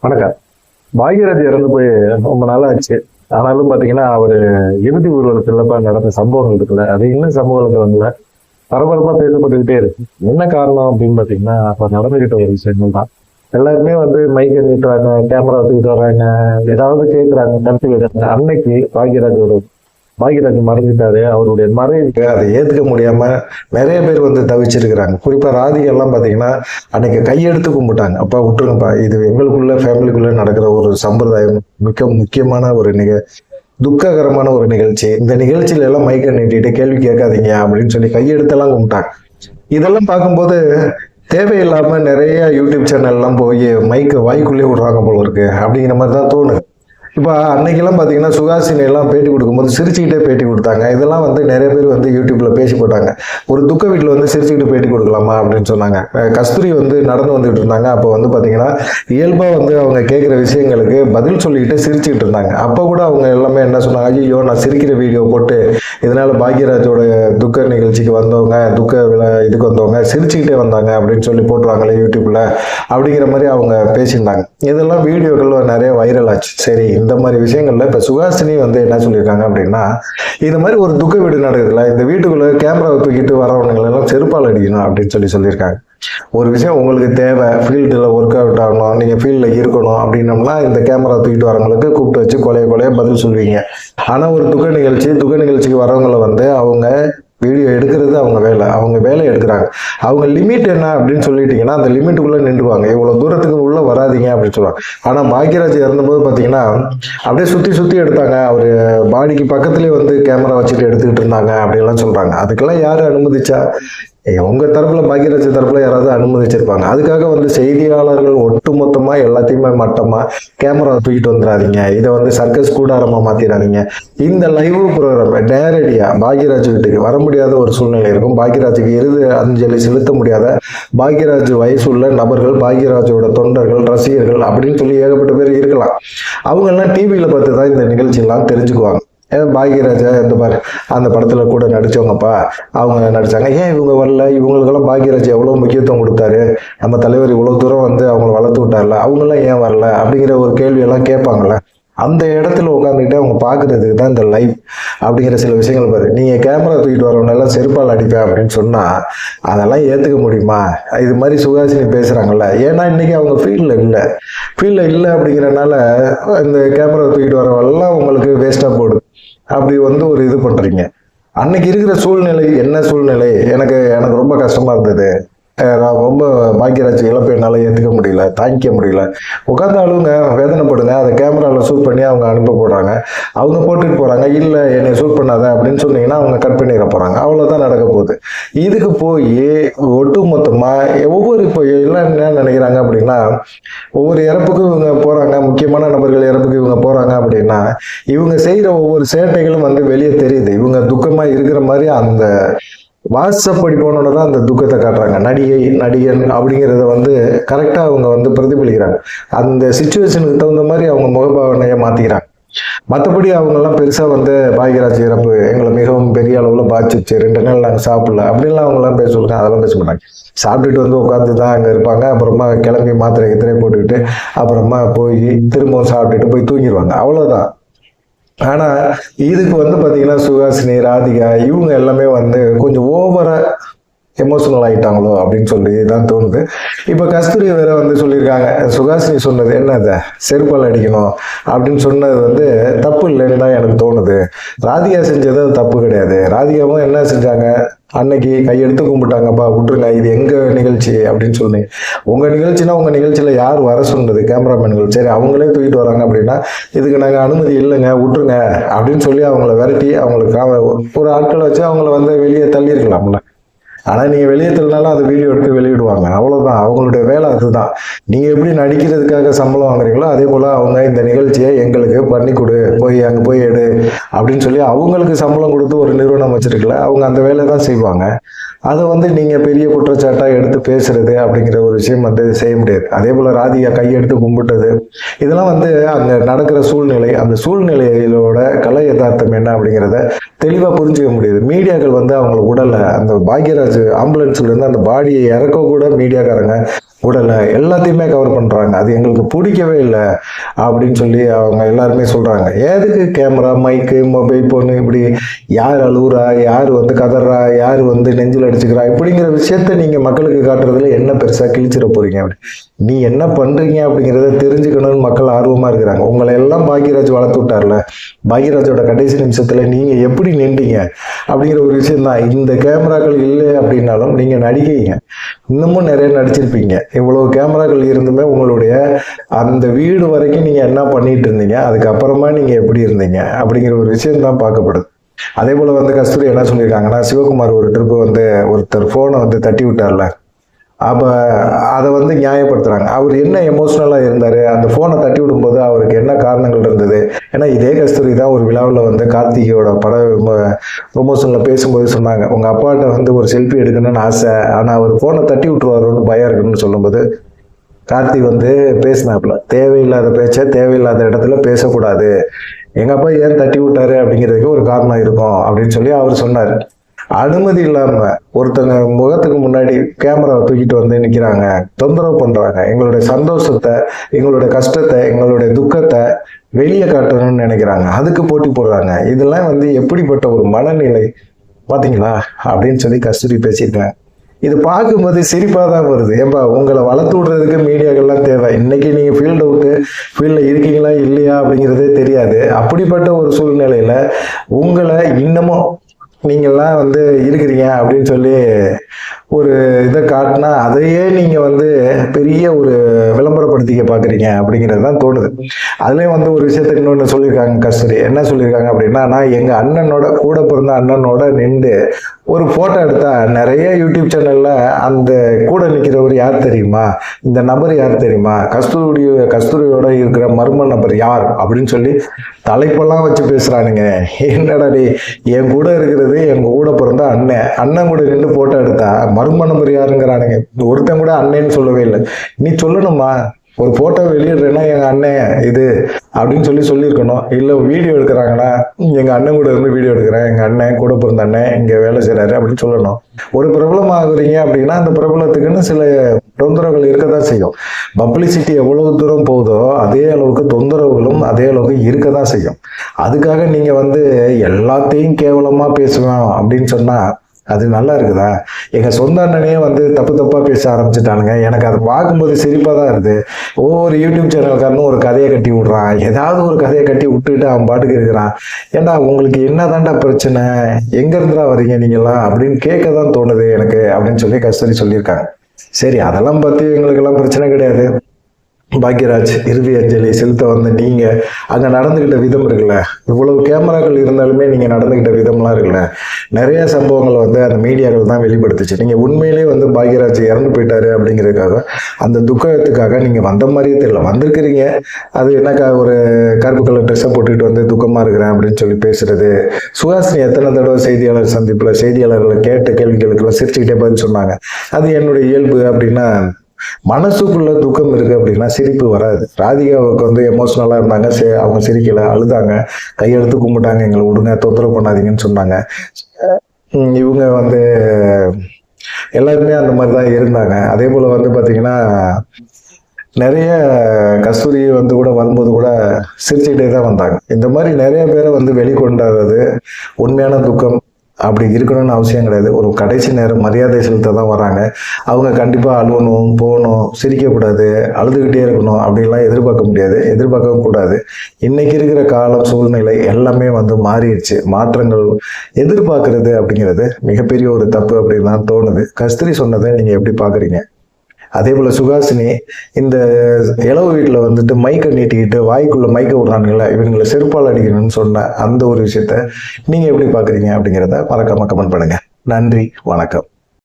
வணக்கம். பாக்யராஜ் இறந்து போய் ரொம்ப நாள் ஆச்சு. ஆனாலும் பாத்தீங்கன்னா அவரு இறுதி ஊர்வலத்துல நடந்த சம்பவங்கள் இருக்குல்ல, அது இன்னும் சமூகத்துல வந்து பரபரப்பா பேசப்பட்டுக்கிட்டே இருக்கு. என்ன காரணம் அப்படின்னு பாத்தீங்கன்னா அப்ப நடந்துகிட்ட ஒரு விஷயங்கள் தான். எல்லாருமே வந்து மைக்க நீட்டுறாங்க, கேமரா தூக்கிட்டு வர்றாங்க, ஏதாவது கேட்கறாங்க, கருத்து கேட்கறாங்க. அன்னைக்கு பாக்யராஜ் மறைஞ்சிட்டாரு. அவருடைய மறைவுக்கு அதை ஏத்துக்க முடியாம நிறைய பேர் வந்து தவிச்சிருக்கிறாங்க. குறிப்பா ராதிகெல்லாம் பாத்தீங்கன்னா அன்னைக்கு கையெடுத்து கும்பிட்டாங்க. அப்பா விட்டுருங்கப்பா, இது எங்களுக்குள்ள ஃபேமிலிக்குள்ள நடக்கிற ஒரு சம்பிரதாயம், மிக முக்கியமான ஒரு துக்ககரமான ஒரு நிகழ்ச்சி. இந்த நிகழ்ச்சியில எல்லாம் மைக்க நீட்டிட்டு கேள்வி கேட்காதீங்க அப்படின்னு சொல்லி கையெடுத்தெல்லாம் கும்பிட்டாங்க. இதெல்லாம் பார்க்கும்போது தேவையில்லாம நிறைய யூடியூப் சேனல் எல்லாம் போய் மைக்க வாய்க்குள்ளே விடுறாங்க போல இருக்கு அப்படிங்கிற மாதிரி தான் தோணுது. இப்போ அன்னைக்கெல்லாம் பார்த்தீங்கன்னா சுகாசினி எல்லாம் பேட்டி கொடுக்கும்போது சிரிச்சுக்கிட்டே பேட்டி கொடுத்தாங்க. இதெல்லாம் வந்து நிறைய பேர் வந்து யூடியூப்ல பேசி போட்டாங்க. ஒரு துக்க வீட்டில் வந்து சிரிச்சுக்கிட்டு பேட்டி கொடுக்கலாமா அப்படின்னு சொன்னாங்க. கஸ்தூரி வந்து நடந்து வந்துட்டு இருந்தாங்க. அப்போ வந்து பார்த்தீங்கன்னா இயல்பா வந்து அவங்க கேட்குற விஷயங்களுக்கு பதில் சொல்லிக்கிட்டு சிரிச்சுக்கிட்டு இருந்தாங்க. அப்போ கூட அவங்க எல்லாமே என்ன சொன்னாங்க, ஐயோ நான் சிரிக்கிற வீடியோ போட்டு இதனால பாக்யராஜோட துக்க நிகழ்ச்சிக்கு வந்தவங்க, துக்க விழா இதுக்கு வந்தவங்க சிரிச்சுக்கிட்டே வந்தாங்க அப்படின்னு சொல்லி போட்டுருவாங்களே யூடியூப்ல அப்படிங்கிற மாதிரி அவங்க பேசியிருந்தாங்க. இதெல்லாம் வீடியோக்கள் நிறைய வைரல் ஆச்சு. சரி, இந்த மாதிரி விஷயங்கள்ல இப்ப சுகாசினி வந்து என்ன சொல்லியிருக்காங்க அப்படின்னா, இது மாதிரி ஒரு துக்க வீடு நடக்குதுல, இந்த வீட்டுக்குள்ள கேமராவை தூக்கிட்டு வரவங்களை எல்லாம் செருப்பால் அடிக்கணும் அப்படின்னு சொல்லியிருக்காங்க. ஒரு விஷயம் உங்களுக்கு தேவை, ஃபீல்டில் ஒர்க் அவுட் ஆகணும், நீங்க ஃபீல்டில் இருக்கணும் அப்படின்னம்னா இந்த கேமரா தூக்கிட்டு வரவங்களுக்கு கூப்பிட்டு வச்சு கொலைய பதில் சொல்லுவீங்க. ஆனா ஒரு துக்க நிகழ்ச்சிக்கு வரவங்களை வந்து அவங்க வீடியோ எடுக்கிறது அவங்க வேலை எடுக்கிறாங்க. அவங்க லிமிட் என்ன அப்படின்னு சொல்லிட்டீங்கன்னா அந்த லிமிட்டுக்குள்ள நின்றுவாங்க. இவ்வளவு தூரத்துக்கு உள்ள வராதிங்க அப்படின்னு சொல்லுவாங்க. ஆனா பாக்யராஜ் இறந்தபோது பாத்தீங்கன்னா அப்படியே சுத்தி எடுத்தாங்க. அவரு பாடிக்கு பக்கத்துலயே வந்து கேமரா வச்சுட்டு எடுத்துக்கிட்டு இருந்தாங்க அப்படின்லாம் சொல்றாங்க. அதுக்கெல்லாம் யாரு அனுமதிச்சா? உங்க தரப்புல, பாக்யராஜ் தரப்புல யாராவது அனுமதிச்சிருப்பாங்க. அதுக்காக வந்து செய்தியாளர்கள் ஒட்டுமொத்தமா எல்லாத்தையுமே மட்டமா கேமரா தூக்கிட்டு வந்துடாதீங்க, இதை வந்து சர்க்கஸ் கூடாரமா மாத்திராதீங்க. இந்த லைவ் ப்ரோக்ராம் நேரடியா பாக்யராஜ் வீட்டுக்கு வர முடியாத ஒரு சூழ்நிலை இருக்கும். பாக்யராஜுக்கு இறுதி அஞ்சலி செலுத்த முடியாத பாக்யராஜ் வயசுள்ள நபர்கள், பாக்யராஜோட தொண்டர்கள், ரசிகர்கள் அப்படின்னு சொல்லி ஏகப்பட்ட பேர் இருக்கலாம். அவங்க எல்லாம் டிவியில பார்த்து தான் இந்த நிகழ்ச்சி எல்லாம் தெரிஞ்சுக்குவாங்க. பாக்யராஜா இந்த மாதிரி அந்த படத்துல கூட நடிச்சவங்கப்பா அவங்க நடிச்சாங்க, ஏன் இவங்க வரல, இவங்களுக்கெல்லாம் பாக்யராஜ் எவ்வளவு முக்கியத்துவம் கொடுத்தாரு, நம்ம தலைவர் இவ்வளவு தூரம் வந்து அவங்களை வளர்த்து விட்டார்ல, அவங்கெல்லாம் ஏன் வரல அப்படிங்கிற ஒரு கேள்வி எல்லாம் கேட்பாங்கல்ல. அந்த இடத்துல உட்காந்துக்கிட்டு அவங்க பாக்குறதுக்கு தான் இந்த லைவ் அப்படிங்கிற சில விஷயங்கள் பாரு. நீங்க கேமரா தூக்கிட்டு வரவங்க எல்லாம் செருப்பால் அடிப்பேன் அப்படின்னு சொன்னா அதெல்லாம் ஏத்துக்க முடியுமா? இது மாதிரி சுகாசினி பேசுறாங்கல்ல, ஏன்னா இன்னைக்கு அவங்க ஃபீல்ட்ல இல்லை அப்படிங்கிறனால இந்த கேமரா தூக்கிட்டு வரவெல்லாம் உங்களுக்கு வேஸ்டா போடுது. அப்படி வந்து ஒரு இது பண்றீங்க. அன்னைக்கு இருக்கிற சூழ்நிலை என்ன சூழ்நிலை, எனக்கு ரொம்ப கஷ்டமா இருந்தது. நான் ரொம்ப பாக்யராஜ் இழப்பு என்னால் ஏற்றுக்க முடியல, தாங்கிக்க முடியல. உட்காந்து அழுவுங்க, வேதனைப்படுங்க. அதை கேமராவில் ஷூட் பண்ணி அவங்க அனுப்ப போடுறாங்க. அவங்க போட்டுட்டு போகிறாங்க. இல்லை என்னை ஷூட் பண்ணாத அப்படின்னு சொன்னீங்கன்னா அவங்க கட் பண்ணிட போகிறாங்க. அவ்வளோதான் நடக்க போகுது. இதுக்கு போய் ஒட்டு மொத்தமாக ஒவ்வொரு இப்போ எல்லாம் என்ன நினைக்கிறாங்க அப்படின்னா, ஒவ்வொரு இறப்புக்கும் இவங்க போகிறாங்க, முக்கியமான நபர்கள் இறப்புக்கு இவங்க போகிறாங்க அப்படின்னா இவங்க செய்கிற ஒவ்வொரு சேட்டைகளும் வந்து வெளியே தெரியுது. இவங்க துக்கமாக இருக்கிற மாதிரி அந்த வாட்ஸ்அப் படி போனோன்னு தான் அந்த துக்கத்தை காட்டுறாங்க. நடிகன் அப்படிங்கிறத வந்து கரெக்டாக அவங்க வந்து பிரதிபலிக்கிறாங்க. அந்த சிச்சுவேஷனுக்கு தகுந்த மாதிரி அவங்க முகபாவனையை மாற்றிக்கிறாங்க. மற்றபடி அவங்கெல்லாம் பெருசாக வந்து பாக்யராஜ் இறப்பு எங்களை மிகவும் பெரிய அளவில் பாதிச்சிச்சு, 2 நாள் நாங்கள் சாப்பிடல அப்படின்லாம் அவங்களாம் சொல்லுங்க. அதெல்லாம் பேச மாட்டாங்க. சாப்பிட்டுட்டு வந்து உட்காந்து தான் அங்கே இருப்பாங்க. அப்புறமா கிளம்பி மாத்திரை போட்டுக்கிட்டு அப்புறமா போய் திரும்பவும் சாப்பிட்டுட்டு போய் தூங்கிடுவாங்க. அவ்வளோதான். ஆனா இதுக்கு வந்து பாத்தீங்கன்னா சுகாசினி, ராதிகா இவங்க எல்லாமே வந்து கொஞ்சம் ஓவரா எமோஷனல் ஆயிட்டாங்களோ அப்படின்னு சொல்லி தான் தோணுது. இப்ப கஸ்தூரி வேற வந்து சொல்லியிருக்காங்க, சுகாசினி சொன்னது என்னது செருப்பால் அடிக்கணும் அப்படின்னு சொன்னது வந்து தப்பு இல்லைன்னு தான் எனக்கு தோணுது. ராதிகா செஞ்சது தப்பு கிடையாது. ராதிகாவும் என்ன செஞ்சாங்க, அன்னைக்கு கையெடுத்து கும்பிட்டாங்கப்பா, விட்டுருங்க, இது எங்க நிகழ்ச்சி அப்படின்னு சொன்னீங்க. உங்க நிகழ்ச்சினா உங்க நிகழ்ச்சியில யார் வர சொன்னது? கேமராமேன்கள். சரி, அவங்களே தூக்கிட்டு வராங்க அப்படின்னா இதுக்கு நாங்க அனுமதி இல்லைங்க, விட்டுருங்க அப்படின்னு சொல்லி அவங்கள விரட்டி அவங்களுக்கு ஒரு ஆட்களை வச்சு அவங்கள வந்து வெளியே தள்ளி இருக்கலாம்ல. ஆனா நீங்க வெளியே தள்ளினாலும் அதை வீடியோ எடுத்து வெளியிடுவாங்க. அவ்வளவுதான், அவங்களுடைய வேலை அதுதான். நீங்க எப்படி நடிக்கிறதுக்காக சம்பளம் வாங்குறீங்களோ அதே போல அவங்க இந்த நிகழ்ச்சியை எங்களுக்கு பண்ணி கொடு, போய் அங்க போய் எடு அப்படின்னு சொல்லி அவங்களுக்கு சம்பளம் கொடுத்து ஒரு நிறுவனம் வச்சிருக்கல, அவங்க அந்த வேலை தான் செய்வாங்க. அதை வந்து நீங்க பெரிய குற்றச்சாட்டா எடுத்து பேசுறது அப்படிங்கிற ஒரு விஷயம் வந்து செய்ய முடியாது. அதே போல ராதிகா கையெடுத்து கும்பிட்டது இதெல்லாம் வந்து அங்க நடக்கிற சூழ்நிலை, அந்த சூழ்நிலையிலோட கலை யதார்த்தம் என்ன அப்படிங்கிறத தெளிவா புரிஞ்சுக்க முடியுது. மீடியாக்கள் வந்து அவங்களை உடலை அந்த பாக்யராஜ் ஆம்புலன்ஸ்ல இருந்து அந்த பாடியை இறக்க கூட மீடியாக்காரங்க உடலை எல்லாத்தையுமே கவர் பண்ணுறாங்க. அது எங்களுக்கு பிடிக்கவே இல்லை அப்படின்னு சொல்லி அவங்க எல்லாருமே சொல்கிறாங்க. எதுக்கு கேமரா, மைக்கு, மொபைல் ஃபோனு, இப்படி யார் அழுகுறா, யார் வந்து கதறா, யார் வந்து நெஞ்சில் அடிச்சுக்கிறா, இப்படிங்கிற விஷயத்த நீங்கள் மக்களுக்கு காட்டுறதுல என்ன பெருசாக கிழிச்சிட போகிறீங்க? அப்படி நீ என்ன பண்ணுறீங்க அப்படிங்கிறத தெரிஞ்சுக்கணும்னு மக்கள் ஆர்வமாக இருக்கிறாங்க. உங்களை எல்லாம் பாக்யராஜ் வளர்த்து விட்டார்ல, பாக்யராஜோட கடைசி நிமிஷத்தில் நீங்கள் எப்படி நின்றீங்க அப்படிங்கிற ஒரு விஷயம் தான். இந்த கேமராக்கள் இல்லை அப்படின்னாலும் நீங்கள் நடிக்கிறீங்க, இன்னமும் நிறைய நடிச்சிருப்பீங்க. இவ்வளவு கேமராக்கள் இருந்துமே உங்களுடைய அந்த வீடு வரைக்கும் நீங்க என்ன பண்ணிட்டு இருந்தீங்க, அதுக்கப்புறமா நீங்க எப்படி இருந்தீங்க அப்படிங்கிற ஒரு விஷயம் தான் பார்க்கப்படுது. அதே போல வந்து கஸ்தூரி என்ன சொல்லியிருக்காங்கன்னா, சிவகுமார் ஒரு ட்ரிப்பு வந்து ஒருத்தர் போனை வந்து தட்டி விட்டார்ல, அப்போ அதை வந்து நியாயப்படுத்துறாங்க. அவர் என்ன எமோஷ்னலாக இருந்தார், அந்த ஃபோனை தட்டி விடும்போது அவருக்கு என்ன காரணங்கள் இருந்தது? ஏன்னா இதே கஸ்தூரி தான் ஒரு விழாவில் வந்து கார்த்திகோட பட ப்ரொமோஷனில் பேசும்போது சொன்னாங்க, உங்கள் அப்பாட்ட வந்து ஒரு செல்ஃபி எடுக்கணும்னு ஆசை, ஆனால் அவர் ஃபோனை தட்டி விட்டுருவாரோன்னு பயம் இருக்குன்னு சொல்லும்போது கார்த்தி வந்து பேசினாப்புல, தேவையில்லாத பேச்சை தேவையில்லாத இடத்துல பேசக்கூடாது, எங்கள் அப்பா ஏன் தட்டி விட்டாரு அப்படிங்கிறதுக்கு ஒரு காரணம் இருக்கும் அப்படின்னு சொல்லி அவர் சொன்னார். அனுமதி இல்லாம ஒருத்தங்க முகத்துக்கு முன்னாடி கேமராவை தூக்கிட்டு வந்து நிக்கிறாங்க, தொந்தரவு பண்றாங்க, எங்களுடைய சந்தோஷத்தை, எங்களுடைய கஷ்டத்தை, எங்களுடைய துக்கத்தை வெளியே காட்டணும்னு நினைக்கிறாங்க, அதுக்கு போட்டி போடுறாங்க. இதெல்லாம் வந்து எப்படிப்பட்ட ஒரு மனநிலை பாத்தீங்களா அப்படின்னு சொல்லி கஸ்தூரி பேசியிருக்காங்க. இது பார்க்கும்போது சிரிப்பாக தான் வருது. ஏன்பா, உங்களை வளர்த்து விடுறதுக்கு மீடியாக்கள்லாம் தேவை. இன்னைக்கு நீங்கள் ஃபீல்டு அவுட்டு, ஃபீல்டில் இருக்கீங்களா இல்லையா அப்படிங்கிறதே தெரியாது. அப்படிப்பட்ட ஒரு சூழ்நிலையில் உங்களை இன்னமும் நீங்கள்லாம் வந்து இருக்கிறீங்க அப்படின்னு சொல்லி ஒரு இதை காட்டினா அதையே நீங்கள் வந்து பெரிய ஒரு விளம்பரப்படுத்திக்க பார்க்குறீங்க அப்படிங்கிறது தான் தோணுது. அதுலேயும் வந்து ஒரு விஷயத்துக்கு இன்னொன்று சொல்லியிருக்காங்க கஸ்தூரி. என்ன சொல்லியிருக்காங்க அப்படின்னா, நான் எங்கள் அண்ணனோட கூட பிறந்த அண்ணனோட நின்று ஒரு ஃபோட்டோ எடுத்தா நிறைய யூடியூப் சேனலில் அந்த கூட நிற்கிறவர் யார் தெரியுமா, இந்த நபர் யார் தெரியுமா, கஸ்தூரியோட இருக்கிற மர்ம நபர் யார் அப்படின்னு சொல்லி தலைப்பெல்லாம் வச்சு பேசுகிறானுங்க. என்னடா நீ, என் கூட இருக்கிறது என் கூட பிறந்த அண்ணன் கூட நின்று ஃபோட்டோ எடுத்தா மர்ம நபர் யாருங்கிறானுங்க. ஒருத்தன் கூட அண்ணன்னு சொல்லவே இல்லை. நீ சொல்லணுமா, ஒரு போட்டோ வெளியிடுறேன்னா எங்க அண்ணன் இது அப்படின்னு சொல்லியிருக்கணும். இல்லை வீடியோ எடுக்கிறாங்கன்னா எங்க அண்ணன் கூட இருந்து வீடியோ எடுக்கிறேன், எங்க அண்ணன் கூட பிறந்த அண்ணன் இங்க வேலை செய்யறாரு அப்படின்னு சொல்லணும். ஒரு பிரபலம் ஆகுறீங்க அப்படின்னா அந்த பிரபலத்துக்குன்னு சில தொந்தரவுகள் இருக்கதான் செய்யும். பப்ளிசிட்டி எவ்வளவு தூரம் போகுதோ அதே அளவுக்கு தொந்தரவுகளும் அதே அளவுக்கு இருக்கதான் செய்யும். அதுக்காக நீங்க வந்து எல்லாத்தையும் கேவலமா பேசுவேன் அப்படின்னு சொன்னா அது நல்லா இருக்குதா? எங்க சொந்த அண்ணனே வந்து தப்பா பேச ஆரம்பிச்சுட்டானுங்க. எனக்கு அதை பார்க்கும்போது சிரிப்பா தான் இருக்குது. ஒவ்வொரு யூடியூப் சேனல்காரனும் ஒரு கதையை கட்டி விடுறான், ஏதாவது ஒரு கதையை கட்டி விட்டுட்டு அவன் பாட்டுக்கு இருக்கிறான். ஏண்டா உங்களுக்கு என்னதான்டா பிரச்சனை, எங்க இருந்துடா வரீங்க நீங்கெல்லாம் அப்படின்னு கேட்க தான் தோணுது எனக்கு அப்படின்னு சொல்லி கஸ்தூரி சொல்லியிருக்காங்க. சரி, அதெல்லாம் பத்தி எங்களுக்கெல்லாம் பிரச்சனை கிடையாது. பாக்யராஜ் இறுதி அஞ்சலி செலுத்த வந்த நீங்க அங்க நடந்துகிட்ட விதம் இருக்குல்ல, இவ்வளவு கேமராக்கள் இருந்தாலுமே நீங்க நடந்துகிட்ட விதம்லாம் இருக்குல்ல, நிறைய சம்பவங்கள் வந்து அந்த மீடியாக்கள் தான் வெளிப்படுத்துச்சு. நீங்க உண்மையிலேயே வந்து பாக்யராஜ் இறந்து போயிட்டாரு அப்படிங்கிறதுக்காக அந்த துக்கத்துக்காக நீங்க வந்த மாதிரியே தெரியல. வந்திருக்கிறீங்க, அது என்னக்கா ஒரு கருப்பு கலர் ட்ரெஸ்ஸை போட்டுக்கிட்டு வந்து துக்கமா இருக்கிறேன் அப்படின்னு சொல்லி பேசுறது. சுஹாசினி எத்தனை தடவை செய்தியாளர் சந்திப்புல செய்தியாளர்களை கேட்ட கேள்விகளுக்கெல்லாம் சிரிச்சுக்கிட்டே பதில் சொன்னாங்க. அது என்னுடைய இயல்பு அப்படின்னா, மனசுக்குள்ள துக்கம் இருக்கு அப்படின்னா சிரிப்பு வராது. ராதிகாவுக்கு வந்து எமோஷனலா இருந்தாங்க, அவங்க சிரிக்கல, அழுதாங்க, கையெடுத்து கும்பிட்டாங்க, எங்களை விடுங்க, தொந்தரவு பண்ணாதீங்கன்னு சொன்னாங்க. இவங்க வந்து எல்லாருமே அந்த மாதிரி தான் இருந்தாங்க. அதே போல வந்து பாத்தீங்கன்னா நிறைய கஸ்தூரி வந்து கூட வரும்போது கூட சிரிச்சுக்கிட்டே தான் வந்தாங்க. இந்த மாதிரி நிறைய பேரை வந்து வெளிக்கொண்டாடுறது உண்மையான துக்கம் அப்படி இருக்கணும்னு அவசியம் கிடையாது. ஒரு கடைசி நேரம் மரியாதை செலுத்த தான் வராங்க. அவங்க கண்டிப்பாக அழுவணும், போகணும், சிரிக்கக்கூடாது, அழுதுகிட்டே இருக்கணும் அப்படின்லாம் எதிர்பார்க்க முடியாது, எதிர்பார்க்கவும் கூடாது. இன்னைக்கு இருக்கிற காலம் சூழ்நிலை எல்லாமே வந்து மாறிடுச்சு. மாற்றங்கள் எதிர்பார்க்கறது அப்படிங்கிறது மிகப்பெரிய ஒரு தப்பு அப்படின்னு தான் தோணுது. கஸ்தூரி சொன்னதை நீங்கள் எப்படி பார்க்குறீங்க? அதே போல் சுஹாசினி இந்த இளவு வீட்டில் வந்துட்டு மைக்கை நீட்டிக்கிட்டு வாய்க்குள்ளே மைக்கை விடுறானுங்கள, இவங்களை செருப்பால் அடிக்கணும்னு சொன்ன அந்த ஒரு விஷயத்த நீங்கள் எப்படி பார்க்குறீங்க அப்படிங்கிறத மறக்காம கமெண்ட் பண்ணுங்கள். நன்றி, வணக்கம்.